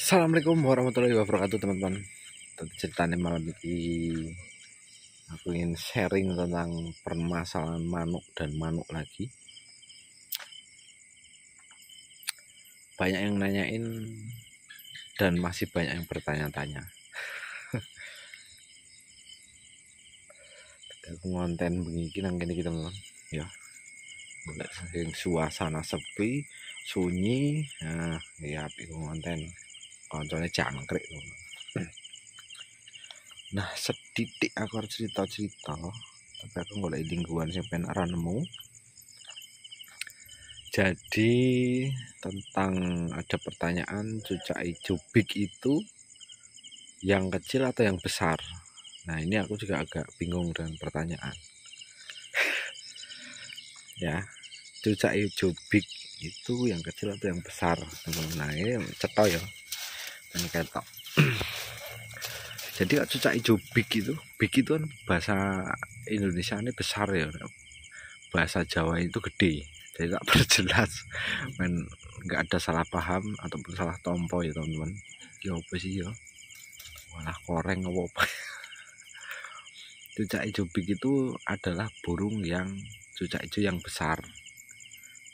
Assalamualaikum warahmatullahi wabarakatuh teman-teman. Tadi ceritanya malam ini aku ingin sharing tentang permasalahan manuk dan manuk lagi. Banyak yang nanyain dan masih banyak yang bertanya-tanya. Aku ngonten begini nang kene teman-teman. Ya. Sing suasana sepi, sunyi, nah ya aku ngonten. Koncone jangkrik. Nah, seditik aku harus cerita-cerita, tapi aku golek lingkungan sing pengen ora nemu. Jadi tentang ada pertanyaan cucak hijau big itu yang kecil atau yang besar. Nah, ini aku juga agak bingung dengan pertanyaan. Ya, cucak hijau big itu yang kecil atau yang besar. Nah, ini cetok ya. Ini ketok. Jadi cucak hijau big itu kan bahasa Indonesia ini besar ya. Bahasa Jawa itu gede. Jadi tak perjelas, nggak ada salah paham ataupun salah tompo ya teman-teman. Ya apa sih ya? Malah koreng apa? Cucak hijau big itu adalah burung yang cucak hijau yang besar.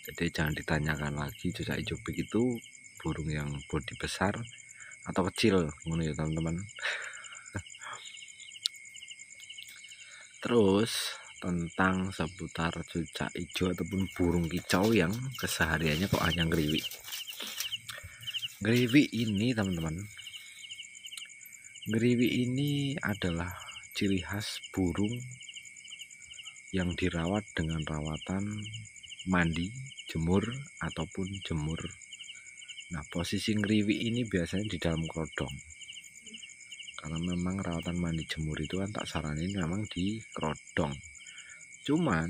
Jadi jangan ditanyakan lagi cucak hijau big itu burung yang bodi besar atau kecil, ngono ya teman-teman. Terus tentang seputar cucak hijau ataupun burung kicau yang kesehariannya kok hanya ngeriwik. Ngeriwik ini teman-teman, ngeriwik ini adalah ciri khas burung yang dirawat dengan rawatan mandi, jemur, ataupun jemur. Nah, posisi ngeriwik ini biasanya di dalam kerodong. Karena memang rawatan mandi jemur itu kan tak saranin memang di kerodong. Cuman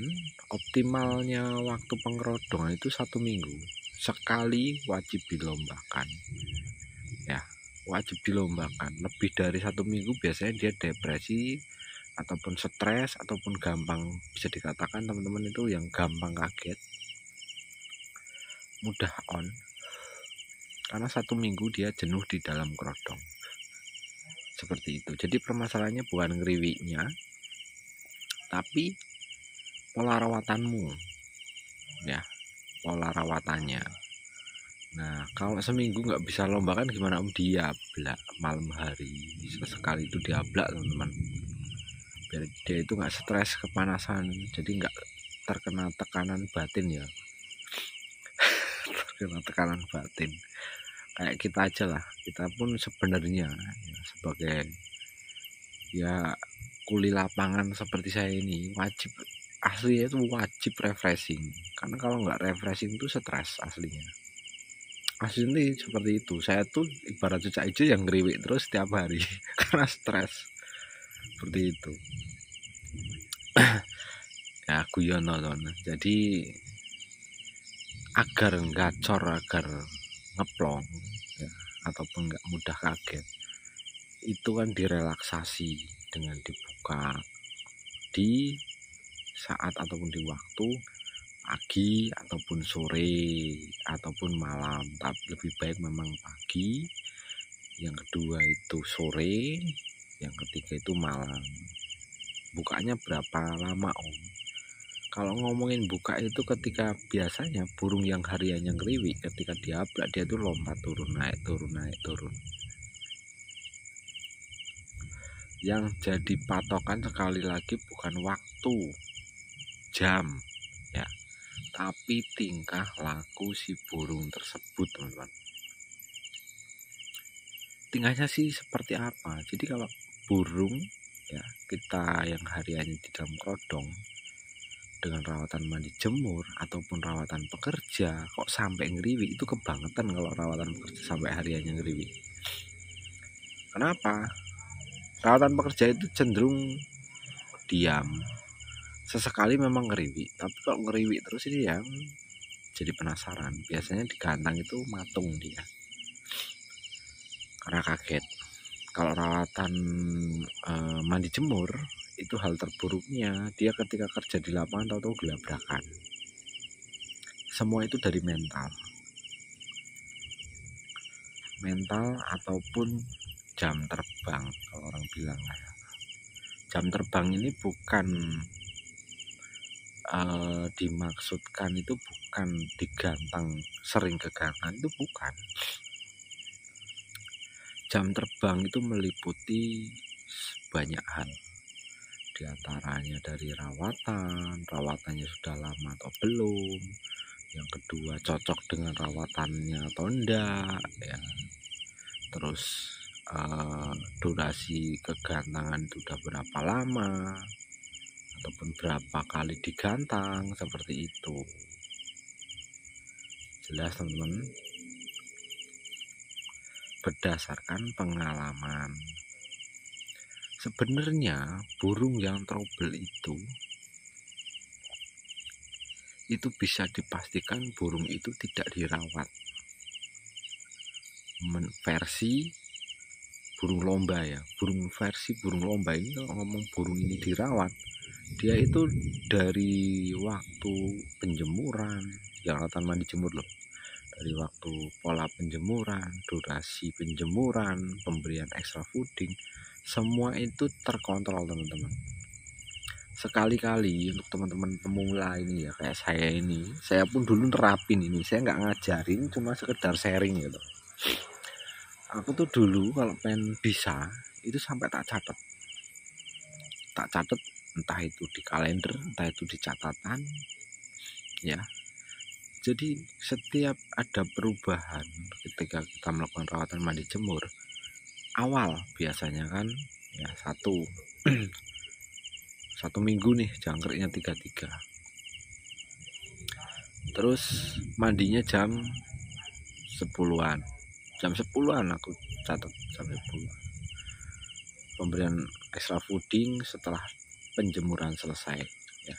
optimalnya waktu pengerodongan itu 1 minggu. Sekali wajib dilombakan. Ya, wajib dilombakan. Lebih dari 1 minggu biasanya dia depresi ataupun stres ataupun gampang, bisa dikatakan teman-teman itu yang gampang kaget, mudah on, karena 1 minggu dia jenuh di dalam kerodong. Seperti itu. Jadi permasalahannya bukan ngeriwiknya, tapi pola rawatanmu. Ya, pola rawatannya. Nah, kalau seminggu nggak bisa lomba kan gimana om? Diablak malam hari. Sesekali itu diablak teman-teman. Biar dia itu nggak stres, kepanasan, jadi nggak terkena tekanan batin ya. Terkena tekanan batin. Kayak kita aja lah, kita pun sebenarnya ya, sebagai ya kuli lapangan seperti saya ini wajib, aslinya itu wajib refreshing. Karena kalau nggak refreshing itu stres aslinya. Aslinya seperti itu. Saya tuh ibarat cucak hijau yang ngeriwik terus setiap hari karena stres. Seperti itu. Ya guyono teman. Jadi agar gacor, agar ngeplong ya, ataupun nggak mudah kaget, itu kan direlaksasi dengan dibuka di saat ataupun di waktu pagi ataupun sore ataupun malam, tapi lebih baik memang pagi, yang kedua itu sore, yang ketiga itu malam. Bukanya berapa lama om? Kalau ngomongin buka itu ketika biasanya burung yang hariannya ngeriwik, ketika diablak dia tuh lompat turun naik turun naik turun. Yang jadi patokan sekali lagi bukan waktu, jam ya, tapi tingkah laku si burung tersebut teman-teman. Tingkahnya sih seperti apa? Jadi kalau burung ya kita yang hariannya di dalam kerodong dengan rawatan mandi jemur ataupun rawatan pekerja kok sampai ngeriwik, itu kebangetan kalau rawatan pekerja sampai hariannya ngeriwik. Kenapa? Rawatan pekerja itu cenderung diam, sesekali memang ngeriwik, tapi kalau ngeriwik terus ini yang jadi penasaran. Biasanya di kandang itu matung dia karena kaget. Kalau rawatan mandi jemur itu hal terburuknya dia ketika kerja di lapangan tahu-tahu gelabrakan. Semua itu dari mental. mental ataupun jam terbang kalau orang bilang. Jam terbang ini bukan dimaksudkan itu bukan digantang, sering kegantang, itu bukan. Jam terbang itu meliputi banyak hal, diantaranya dari rawatannya sudah lama atau belum, yang kedua cocok dengan rawatannya atau enggak ya, terus durasi kegantangan itu udah berapa lama ataupun berapa kali digantang, seperti itu. Jelas teman-teman? Berdasarkan pengalaman, sebenarnya burung yang trouble itu bisa dipastikan burung itu tidak dirawat. Versi burung lomba ya, versi burung lomba ini kalau ngomong burung ini dirawat, dia itu dari waktu penjemuran, yang rawatan mandi jemur loh, dari waktu pola penjemuran, durasi penjemuran, pemberian extra fooding, semua itu terkontrol teman-teman. Sekali-kali untuk teman-teman pemula ini ya, kayak saya pun dulu nerapin ini, saya nggak ngajarin, cuma sekedar sharing gitu. Aku tuh dulu kalau pengen bisa itu sampai tak catat entah itu di kalender, entah itu di catatan ya. Jadi setiap ada perubahan ketika kita melakukan rawatan mandi jemur, awal biasanya kan ya satu minggu nih jangkriknya 33, terus mandinya jam 10-an, aku catat sampai 10-an. Pemberian extra fooding setelah penjemuran selesai ya,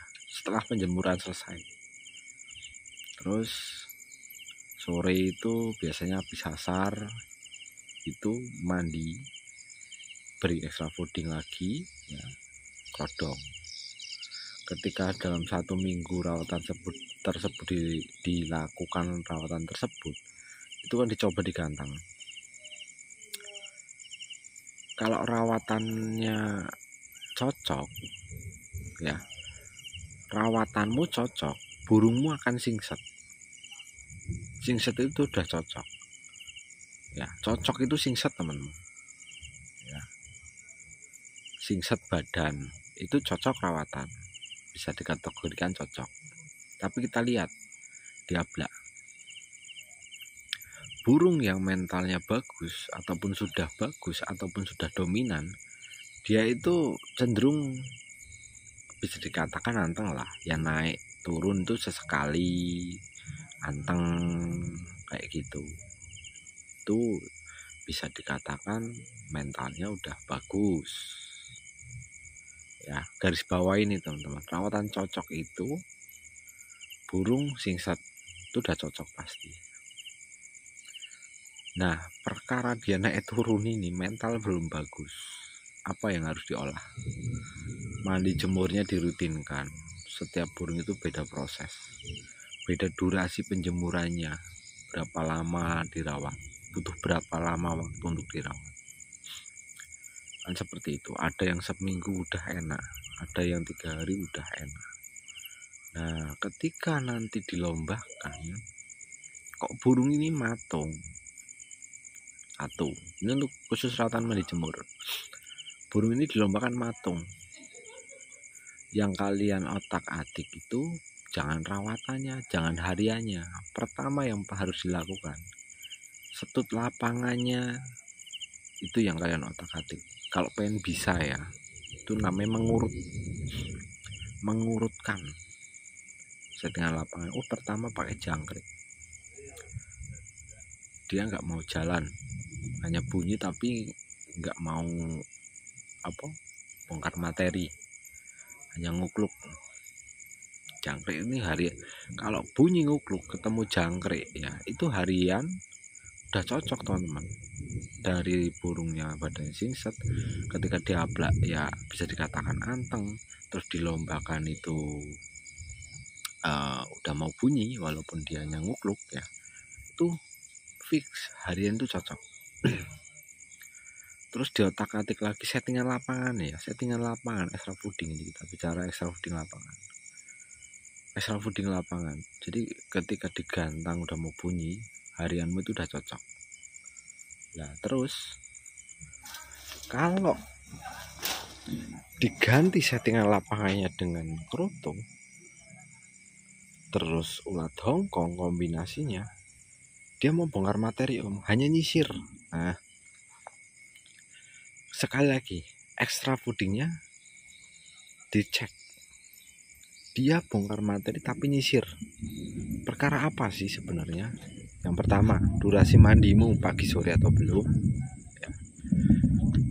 terus sore itu biasanya habis asar itu mandi, beri extra fooding lagi ya, kodong. Ketika dalam 1 minggu rawatan tersebut dilakukan rawatan tersebut, itu kan dicoba digantang. Kalau rawatannya cocok ya, rawatanmu cocok, burungmu akan singset itu udah cocok ya. Cocok itu singset teman-teman ya, singset badan itu cocok rawatan, bisa dikategorikan cocok. Tapi kita lihat diablak, burung yang mentalnya bagus ataupun sudah dominan, dia itu cenderung bisa dikatakan anteng lah ya, naik turun tuh sesekali anteng kayak gitu. Itu bisa dikatakan mentalnya udah bagus ya. Garis bawah ini teman-teman, rawatan cocok itu burung singset itu udah cocok pasti. Nah, perkara dia naik turun ini mental belum bagus, apa yang harus diolah? Mandi jemurnya dirutinkan. Setiap burung itu beda proses, beda durasi penjemurannya, berapa lama dirawat, butuh berapa lama waktu untuk dirawat, kan seperti itu. Ada yang seminggu udah enak, ada yang 3 hari udah enak. Nah, ketika nanti dilombakan, kok burung ini matung, ini untuk khusus rawatan mandi jemur, burung ini dilombakan matung. Yang kalian otak-atik itu jangan rawatannya, jangan hariannya. Pertama yang harus dilakukan, setut lapangannya, itu yang kalian otak-atik. Kalau pengen bisa ya, itu namanya mengurutkan settingan lapangan. Pertama pakai jangkrik, dia nggak mau jalan, hanya bunyi tapi nggak mau bongkar materi, hanya ngukluk. Jangkrik ini kalau bunyi ngukluk ketemu jangkrik ya, itu harian udah cocok teman-teman. Dari burungnya badan singset, ketika diablak ya bisa dikatakan anteng, terus dilombakan itu udah mau bunyi walaupun dia ngukluk ya, itu fix harian itu cocok. Terus diotak-atik lagi settingan lapangan ya, settingan lapangan extra fooding. Ini kita bicara extra fooding lapangan. Extra fooding lapangan. Jadi ketika digantang udah mau bunyi, harianmu itu udah cocok. Nah terus kalau diganti settingan lapangannya dengan kroto, terus ulat hongkong kombinasinya, dia mau bongkar materi hanya nyisir. Nah sekali lagi extra foodingnya dicek, dia bongkar materi tapi nyisir. Perkara apa sih sebenarnya? Yang pertama, durasi mandimu pagi sore atau belum ya.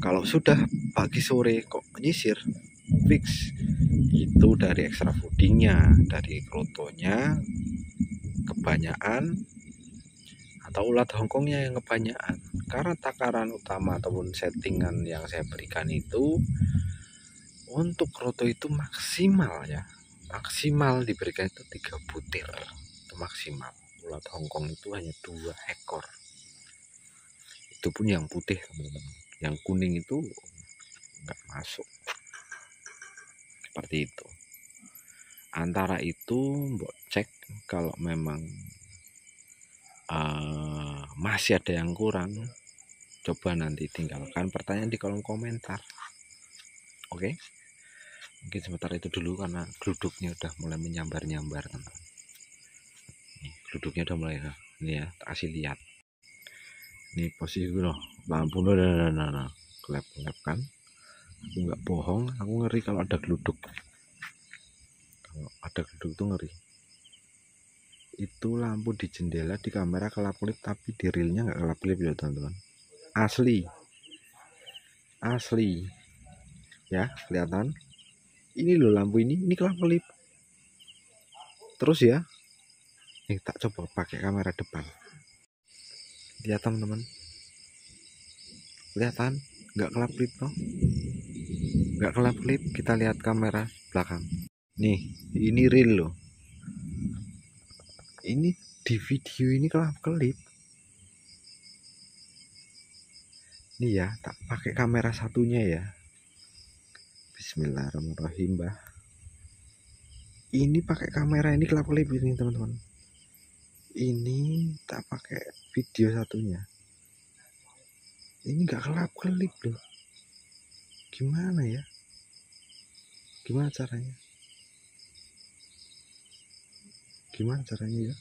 Kalau sudah pagi sore kok nyisir, fix itu dari extra foodingnya, dari krotonya kebanyakan, atau ulat hongkongnya yang kebanyakan. Karena takaran utama ataupun settingan yang saya berikan itu untuk kroto itu maksimal ya, maksimal diberikan itu 3 butir itu maksimal. Ulat hongkong itu hanya 2 ekor, itu pun yang putih teman-teman, yang kuning itu nggak masuk. Seperti itu. Antara itu mbok cek, kalau memang masih ada yang kurang, coba nanti tinggalkan pertanyaan di kolom komentar. Oke, mungkin sebentar itu dulu karena geluduknya udah mulai menyambar-nyambar teman. Geluduknya udah mulai, ini ya, kasih lihat. Ini posisi loh, lampu nah, kelap-kelap kan. Aku nggak bohong, aku ngeri kalau ada geluduk. Kalau ada geluduk tuh ngeri. Itu lampu di jendela di kamera kelap-kelip, tapi di realnya nggak kelap-kelip ya teman-teman. Asli ya, kelihatan. Ini loh lampu ini kelap-kelip. Terus ya, nih tak coba pakai kamera depan. Lihat teman-teman, kelihatan nggak kelap-kelip toh? Nggak kelap-kelip. Kita lihat kamera belakang. Nih, ini real loh. Ini di video ini kelap-kelip. Nih ya, tak pakai kamera satunya ya. Bismillahirrahmanirrahim, Mbah. Ini pakai kamera ini kelap-kelip ini teman-teman. Ini tak pakai video satunya. Ini nggak kelap-kelip loh. Gimana ya? Gimana caranya? Gimana caranya ya?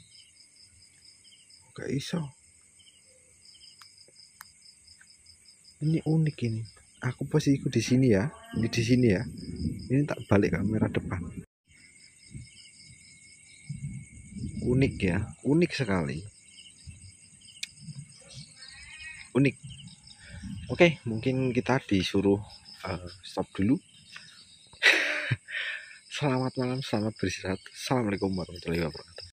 Gak iso. Ini unik ini. Aku posisiku di sini ya. Ini di sini ya. Ini tak balik kamera depan. Unik ya, unik sekali. Unik. Oke, mungkin kita disuruh stop dulu. Selamat malam, selamat beristirahat. Assalamualaikum warahmatullahi wabarakatuh.